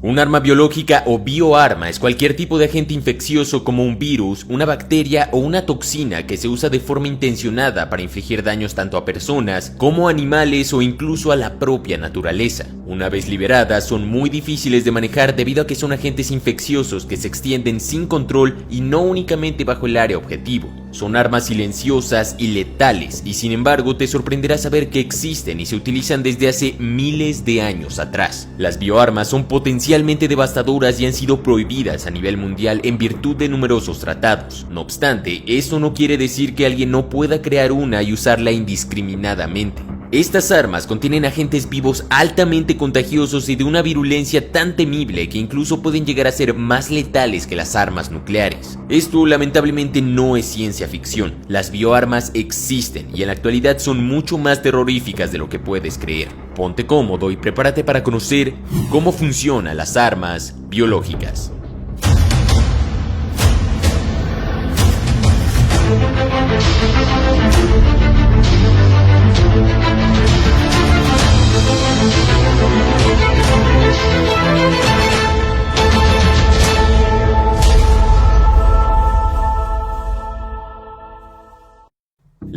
Un arma biológica o bioarma es cualquier tipo de agente infeccioso como un virus, una bacteria o una toxina que se usa de forma intencionada para infligir daños tanto a personas como a animales o incluso a la propia naturaleza. Una vez liberadas, son muy difíciles de manejar debido a que son agentes infecciosos que se extienden sin control y no únicamente bajo el área objetivo. Son armas silenciosas y letales, y sin embargo te sorprenderá saber que existen y se utilizan desde hace miles de años atrás. Las bioarmas son potencialmente devastadoras y han sido prohibidas a nivel mundial en virtud de numerosos tratados. No obstante, esto no quiere decir que alguien no pueda crear una y usarla indiscriminadamente. Estas armas contienen agentes vivos altamente contagiosos y de una virulencia tan temible que incluso pueden llegar a ser más letales que las armas nucleares. Esto lamentablemente no es ciencia ficción. Las bioarmas existen y en la actualidad son mucho más terroríficas de lo que puedes creer. Ponte cómodo y prepárate para conocer cómo funcionan las armas biológicas.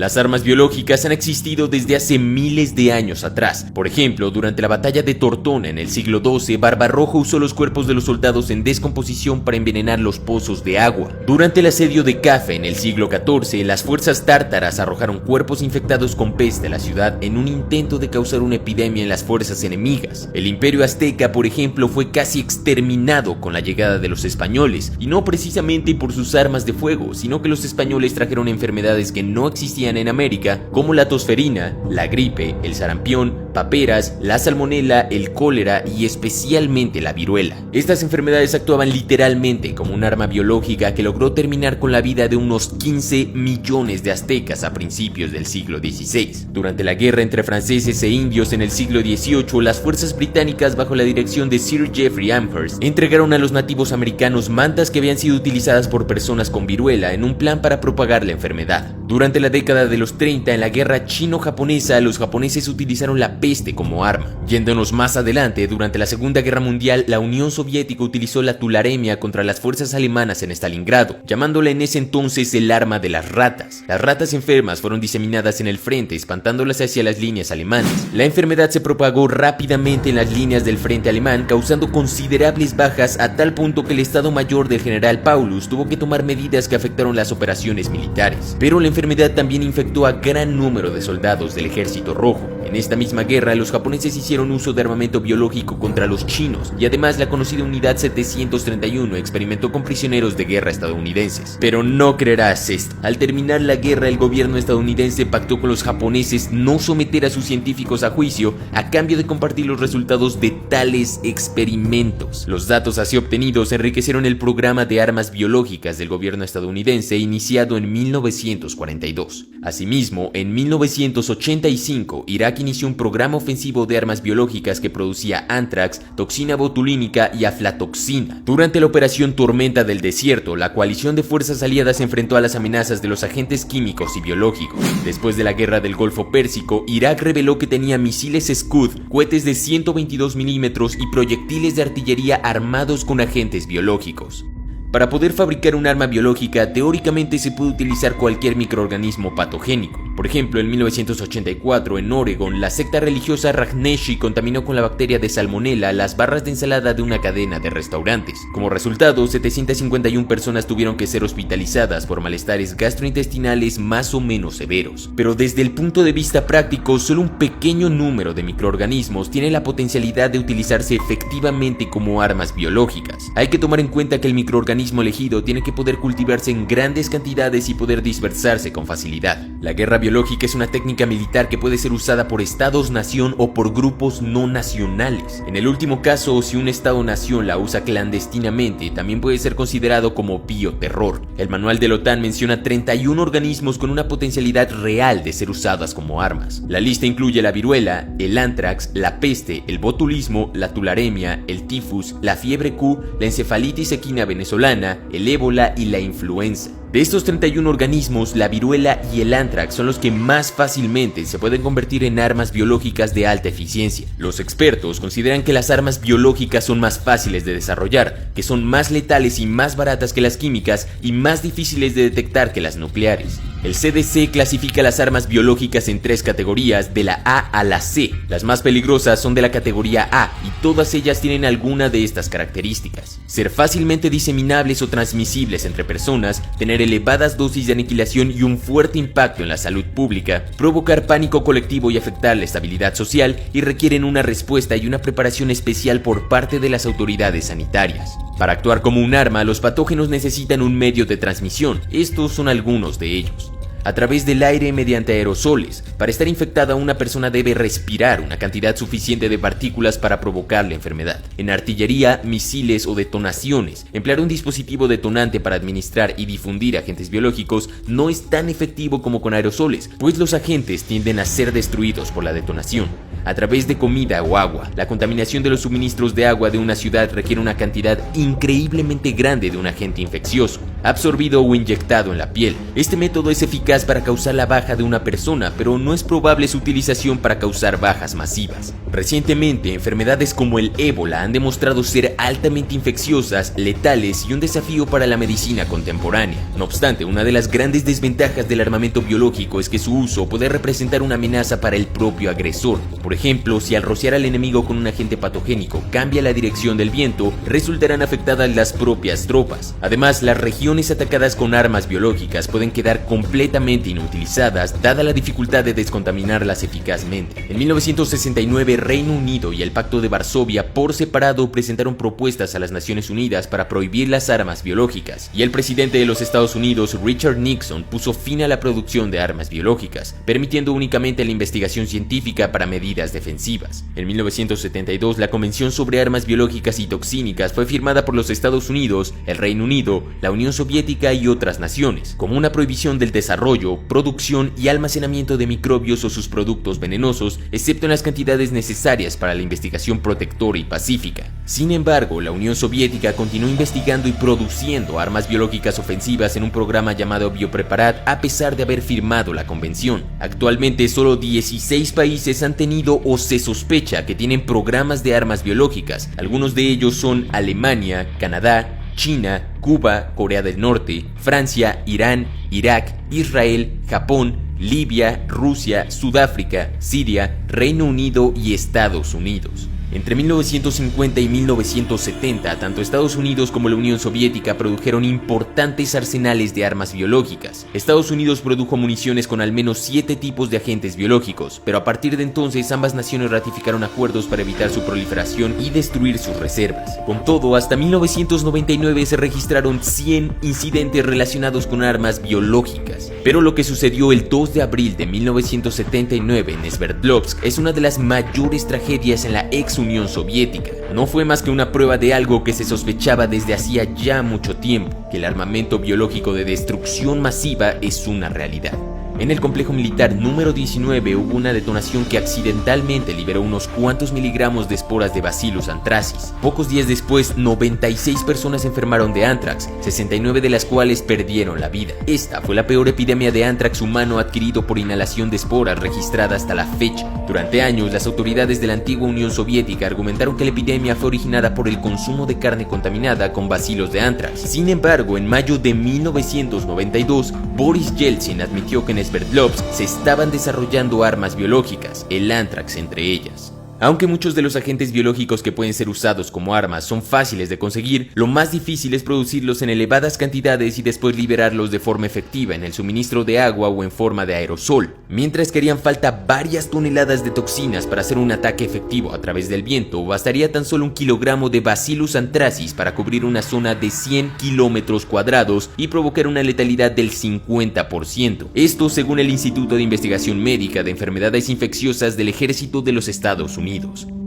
Las armas biológicas han existido desde hace miles de años atrás. Por ejemplo, durante la batalla de Tortona en el siglo XII, Barbarroja usó los cuerpos de los soldados en descomposición para envenenar los pozos de agua. Durante el asedio de Cafa en el siglo XIV, las fuerzas tártaras arrojaron cuerpos infectados con peste a la ciudad en un intento de causar una epidemia en las fuerzas enemigas. El imperio azteca, por ejemplo, fue casi exterminado con la llegada de los españoles, y no precisamente por sus armas de fuego, sino que los españoles trajeron enfermedades que no existían en América, como la tosferina, la gripe, el sarampión, paperas, la salmonela, el cólera y especialmente la viruela. Estas enfermedades actuaban literalmente como un arma biológica que logró terminar con la vida de unos 15 millones de aztecas a principios del siglo XVI. Durante la guerra entre franceses e indios en el siglo XVIII, las fuerzas británicas bajo la dirección de Sir Jeffrey Amherst entregaron a los nativos americanos mantas que habían sido utilizadas por personas con viruela en un plan para propagar la enfermedad. Durante la década de los 30, en la guerra chino-japonesa, los japoneses utilizaron la peste como arma. Yéndonos más adelante, durante la Segunda Guerra Mundial, la Unión Soviética utilizó la tularemia contra las fuerzas alemanas en Stalingrado, llamándola en ese entonces el arma de las ratas. Las ratas enfermas fueron diseminadas en el frente, espantándolas hacia las líneas alemanas. La enfermedad se propagó rápidamente en las líneas del frente alemán, causando considerables bajas a tal punto que el Estado Mayor del general Paulus tuvo que tomar medidas que afectaron las operaciones militares. Pero la enfermedad también infectó a gran número de soldados del Ejército Rojo. En esta misma guerra, los japoneses hicieron uso de armamento biológico contra los chinos, y además la conocida Unidad 731 experimentó con prisioneros de guerra estadounidenses. Pero no creerás esto. Al terminar la guerra, el gobierno estadounidense pactó con los japoneses no someter a sus científicos a juicio a cambio de compartir los resultados de tales experimentos. Los datos así obtenidos enriquecieron el programa de armas biológicas del gobierno estadounidense iniciado en 1942. Asimismo, en 1985, Irak inició un programa ofensivo de armas biológicas que producía anthrax, toxina botulínica y aflatoxina. Durante la operación Tormenta del Desierto, la coalición de fuerzas aliadas se enfrentó a las amenazas de los agentes químicos y biológicos. Después de la guerra del Golfo Pérsico, Irak reveló que tenía misiles Scud, cohetes de 122 milímetros y proyectiles de artillería armados con agentes biológicos. Para poder fabricar un arma biológica, teóricamente se puede utilizar cualquier microorganismo patogénico. Por ejemplo, en 1984, en Oregon, la secta religiosa Rajneesh contaminó con la bacteria de salmonela las barras de ensalada de una cadena de restaurantes. Como resultado, 751 personas tuvieron que ser hospitalizadas por malestares gastrointestinales más o menos severos. Pero desde el punto de vista práctico, solo un pequeño número de microorganismos tiene la potencialidad de utilizarse efectivamente como armas biológicas. Hay que tomar en cuenta que el microorganismo elegido tiene que poder cultivarse en grandes cantidades y poder dispersarse con facilidad. La guerra biológica es una técnica militar que puede ser usada por estados-nación o por grupos no nacionales. En el último caso, si un estado-nación la usa clandestinamente, también puede ser considerado como bioterror. El manual de la OTAN menciona 31 organismos con una potencialidad real de ser usadas como armas. La lista incluye la viruela, el anthrax, la peste, el botulismo, la tularemia, el tifus, la fiebre Q, la encefalitis equina venezolana, el ébola y la influenza. De estos 31 organismos, la viruela y el anthrax son los que más fácilmente se pueden convertir en armas biológicas de alta eficiencia. Los expertos consideran que las armas biológicas son más fáciles de desarrollar, que son más letales y más baratas que las químicas y más difíciles de detectar que las nucleares. El CDC clasifica las armas biológicas en 3 categorías, de la A a la C. Las más peligrosas son de la categoría A y todas ellas tienen alguna de estas características: ser fácilmente diseminables o transmisibles entre personas, tener elevadas dosis de aniquilación y un fuerte impacto en la salud pública, provocar pánico colectivo y afectar la estabilidad social, y requieren una respuesta y una preparación especial por parte de las autoridades sanitarias. Para actuar como un arma, los patógenos necesitan un medio de transmisión. Estos son algunos de ellos. A través del aire mediante aerosoles. Para estar infectada, una persona debe respirar una cantidad suficiente de partículas para provocar la enfermedad. En artillería, misiles o detonaciones, emplear un dispositivo detonante para administrar y difundir agentes biológicos no es tan efectivo como con aerosoles, pues los agentes tienden a ser destruidos por la detonación. A través de comida o agua, la contaminación de los suministros de agua de una ciudad requiere una cantidad increíblemente grande de un agente infeccioso, absorbido o inyectado en la piel. Este método es eficaz para causar la baja de una persona, pero no es probable su utilización para causar bajas masivas. Recientemente, enfermedades como el ébola han demostrado ser altamente infecciosas, letales y un desafío para la medicina contemporánea. No obstante, una de las grandes desventajas del armamento biológico es que su uso puede representar una amenaza para el propio agresor. Por ejemplo, si al rociar al enemigo con un agente patogénico cambia la dirección del viento, resultarán afectadas las propias tropas. Además, las regiones atacadas con armas biológicas pueden quedar completamente inutilizadas, dada la dificultad de descontaminarlas eficazmente. En 1969, Reino Unido y el Pacto de Varsovia por separado presentaron propuestas a las Naciones Unidas para prohibir las armas biológicas, y el presidente de los Estados Unidos, Richard Nixon, puso fin a la producción de armas biológicas, permitiendo únicamente la investigación científica para medidas defensivas. En 1972, la Convención sobre Armas Biológicas y Toxínicas fue firmada por los Estados Unidos, el Reino Unido, la Unión Soviética y otras naciones, como una prohibición del desarrollo, producción y almacenamiento de microbios o sus productos venenosos, excepto en las cantidades necesarias para la investigación protectora y pacífica. Sin embargo, la Unión Soviética continuó investigando y produciendo armas biológicas ofensivas en un programa llamado Biopreparat a pesar de haber firmado la convención. Actualmente, solo 16 países han tenido o se sospecha que tienen programas de armas biológicas. Algunos de ellos son Alemania, Canadá, China, Cuba, Corea del Norte, Francia, Irán, Irak, Israel, Japón, Libia, Rusia, Sudáfrica, Siria, Reino Unido y Estados Unidos. Entre 1950 y 1970, tanto Estados Unidos como la Unión Soviética produjeron importantes arsenales de armas biológicas. Estados Unidos produjo municiones con al menos 7 tipos de agentes biológicos, pero a partir de entonces ambas naciones ratificaron acuerdos para evitar su proliferación y destruir sus reservas. Con todo, hasta 1999 se registraron 100 incidentes relacionados con armas biológicas. Pero lo que sucedió el 2 de abril de 1979 en Sverdlovsk es una de las mayores tragedias en la ex Unión Soviética. No fue más que una prueba de algo que se sospechaba desde hacía ya mucho tiempo, que el armamento biológico de destrucción masiva es una realidad. En el complejo militar número 19 hubo una detonación que accidentalmente liberó unos cuantos miligramos de esporas de Bacillus anthracis. Pocos días después, 96 personas se enfermaron de anthrax, 69 de las cuales perdieron la vida. Esta fue la peor epidemia de anthrax humano adquirido por inhalación de esporas registrada hasta la fecha. Durante años, las autoridades de la antigua Unión Soviética argumentaron que la epidemia fue originada por el consumo de carne contaminada con bacilos de anthrax. Sin embargo, en mayo de 1992, Boris Yeltsin admitió que en Sverdlovsk se estaban desarrollando armas biológicas, el anthrax entre ellas. Aunque muchos de los agentes biológicos que pueden ser usados como armas son fáciles de conseguir, lo más difícil es producirlos en elevadas cantidades y después liberarlos de forma efectiva en el suministro de agua o en forma de aerosol. Mientras que harían falta varias toneladas de toxinas para hacer un ataque efectivo a través del viento, bastaría tan solo 1 kilogramo de Bacillus anthracis para cubrir una zona de 100 kilómetros cuadrados y provocar una letalidad del 50%. Esto según el Instituto de Investigación Médica de Enfermedades Infecciosas del Ejército de los Estados Unidos.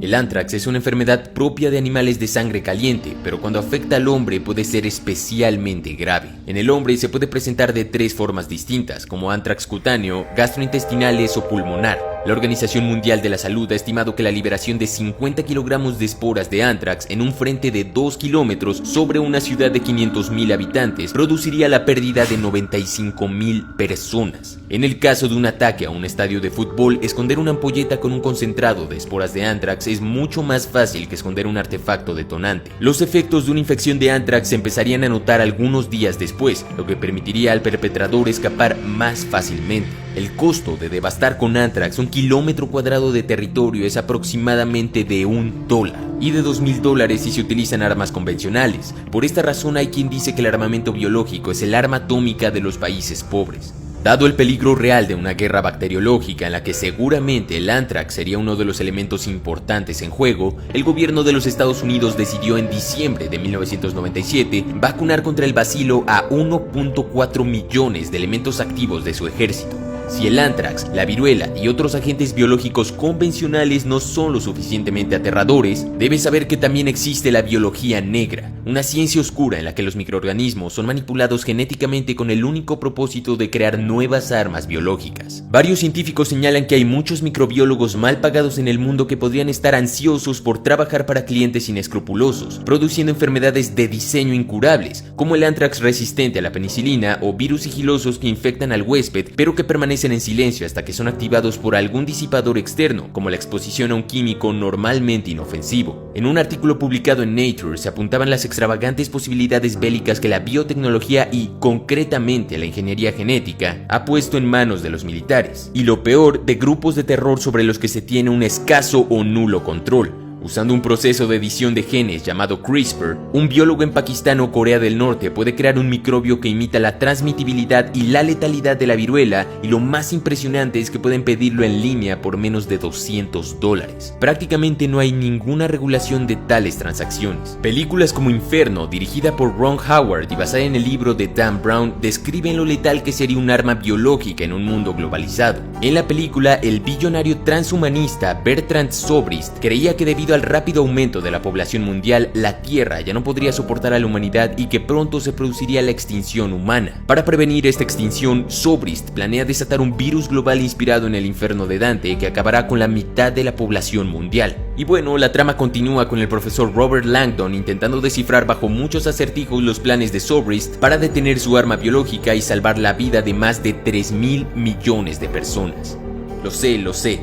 El anthrax es una enfermedad propia de animales de sangre caliente, pero cuando afecta al hombre puede ser especialmente grave. En el hombre se puede presentar de 3 formas distintas, como anthrax cutáneo, gastrointestinales o pulmonar. La Organización Mundial de la Salud ha estimado que la liberación de 50 kilogramos de esporas de anthrax en un frente de 2 kilómetros sobre una ciudad de 500.000 habitantes produciría la pérdida de 95.000 personas. En el caso de un ataque a un estadio de fútbol, esconder una ampolleta con un concentrado de esporas de anthrax es mucho más fácil que esconder un artefacto detonante. Los efectos de una infección de anthrax se empezarían a notar algunos días después, lo que permitiría al perpetrador escapar más fácilmente. El costo de devastar con anthrax un kilómetro cuadrado de territorio es aproximadamente de $1 y de $2.000 si se utilizan armas convencionales. Por esta razón hay quien dice que el armamento biológico es el arma atómica de los países pobres. Dado el peligro real de una guerra bacteriológica en la que seguramente el anthrax sería uno de los elementos importantes en juego, el gobierno de los Estados Unidos decidió en diciembre de 1997 vacunar contra el bacilo a 1.4 millones de elementos activos de su ejército. Si el anthrax, la viruela y otros agentes biológicos convencionales no son lo suficientemente aterradores, debes saber que también existe la biología negra, una ciencia oscura en la que los microorganismos son manipulados genéticamente con el único propósito de crear nuevas armas biológicas. Varios científicos señalan que hay muchos microbiólogos mal pagados en el mundo que podrían estar ansiosos por trabajar para clientes inescrupulosos, produciendo enfermedades de diseño incurables, como el anthrax resistente a la penicilina o virus sigilosos que infectan al huésped, pero que permanecen en silencio hasta que son activados por algún disipador externo, como la exposición a un químico normalmente inofensivo. En un artículo publicado en Nature se apuntaban las extravagantes posibilidades bélicas que la biotecnología y, concretamente, la ingeniería genética ha puesto en manos de los militares, y lo peor, de grupos de terror sobre los que se tiene un escaso o nulo control. Usando un proceso de edición de genes llamado CRISPR, un biólogo en Pakistán o Corea del Norte puede crear un microbio que imita la transmitibilidad y la letalidad de la viruela, y lo más impresionante es que pueden pedirlo en línea por menos de $200. Prácticamente no hay ninguna regulación de tales transacciones. Películas como Inferno, dirigida por Ron Howard y basada en el libro de Dan Brown, describen lo letal que sería un arma biológica en un mundo globalizado. En la película, el billonario transhumanista Bertrand Sobrist creía que debido al rápido aumento de la población mundial, la Tierra ya no podría soportar a la humanidad y que pronto se produciría la extinción humana. Para prevenir esta extinción, Sobrist planea desatar un virus global inspirado en el infierno de Dante que acabará con la mitad de la población mundial. Y bueno, la trama continúa con el profesor Robert Langdon intentando descifrar bajo muchos acertijos los planes de Sobrist para detener su arma biológica y salvar la vida de más de 3.000 millones de personas. Lo sé,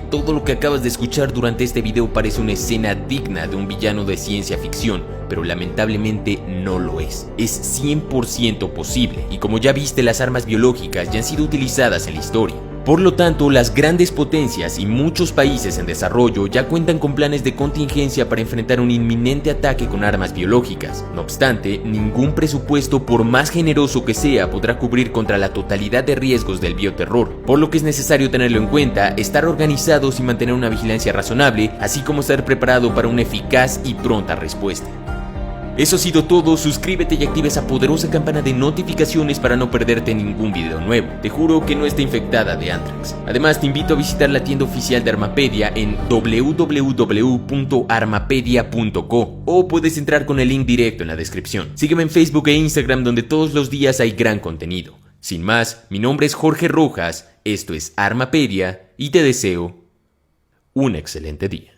todo lo que acabas de escuchar durante este video parece una escena digna de un villano de ciencia ficción, pero lamentablemente no lo es. Es 100% posible, y como ya viste, las armas biológicas ya han sido utilizadas en la historia. Por lo tanto, las grandes potencias y muchos países en desarrollo ya cuentan con planes de contingencia para enfrentar un inminente ataque con armas biológicas. No obstante, ningún presupuesto, por más generoso que sea, podrá cubrir contra la totalidad de riesgos del bioterror, por lo que es necesario tenerlo en cuenta, estar organizados y mantener una vigilancia razonable, así como estar preparado para una eficaz y pronta respuesta. Eso ha sido todo, suscríbete y activa esa poderosa campana de notificaciones para no perderte ningún video nuevo. Te juro que no está infectada de anthrax. Además, te invito a visitar la tienda oficial de Armapedia en www.armapedia.co o puedes entrar con el link directo en la descripción. Sígueme en Facebook e Instagram, donde todos los días hay gran contenido. Sin más, mi nombre es Jorge Rojas, esto es Armapedia y te deseo un excelente día.